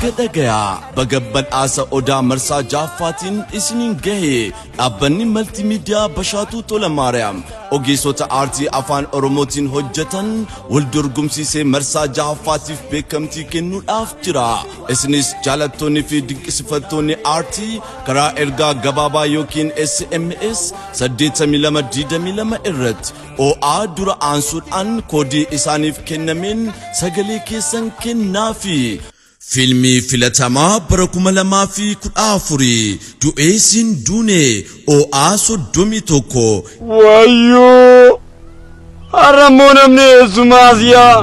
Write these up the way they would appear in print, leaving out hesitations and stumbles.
Bagadagaya Bagabban Asa Oda Marsa Jaffatin isinin gahe Abbanni Multimedia Bashatu Tola Mariam Ogeessota aartii afaan Oromootiin hojjetan waldorgomsiisee Marsaa Jaffaatiif beekamtii kennuudhaaf jira. Isinis jaalattoonni fi dinqisiifattoonni aartii karaa ergaa gabaabaa yookiin SMS 8222 irratti OA dura aansuudhaan koodii isaaniif kennameen sagalee keessan kennaafi. Filmi filatamaa bara 2014 du'eessin duune OA 31 Wayyo Harammoo namni Sumaasiyaa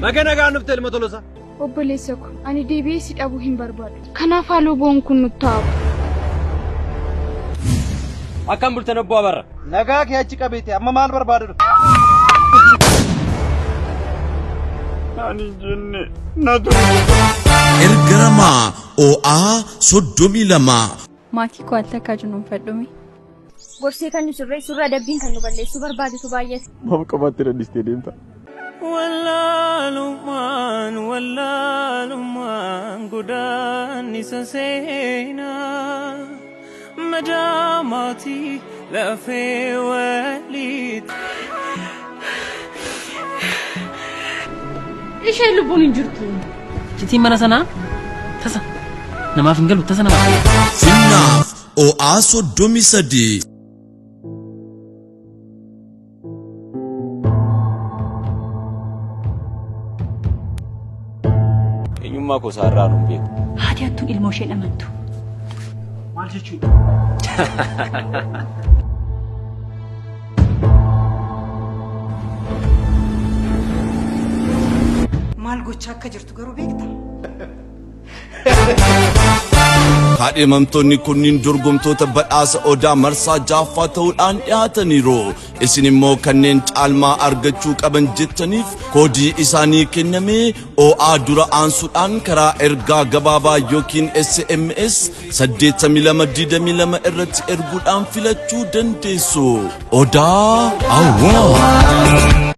Magana gaanufte ilma tolosa Obboleessa ko ani deebi'ee si dhabuu hin barbaadu. Kanaaf haaloo boon kun nutti ta'u. Akkam bultan obbo Abarra Nagaa kee achi qabeete amma maal barbaadu Ani jenne natu Ergarama OA 32 Maatii koo altakkaa jiruun fedhume. Gorsee kan surraa dabbiin kan nu balleessu barbaadu baay'ee. Maaf qabattee dandistee deemta Wallaalumaan godaan isa seenaa Madamati lafee waliit Ishee lubbuun hin jirtu. Jitiin mana sanaa tasa namaaf hin galu tasa namaaf Finnaaf OA 33 Eenyummaa koo saarraa nun beeku Haati hattuun ilmoo ishee dhamantu. Maal jechuudha Maal gochaa akka jirtu garuu beekta. Kaadhimamtoonni kunniin dorgomtoota badhaasa Odaa Marsaa Jaaffaa ta'uudhaan dhiyaataniiru. Isin immoo kanneen caalmaa argachuu qaban jettaniif koodii isaanii kennamee OA dura aansuudhaan karaa ergaa gabaabaa yookiin SMS 8222 irratti erguudhaan filachuu dandeessu. Odaa Awwaa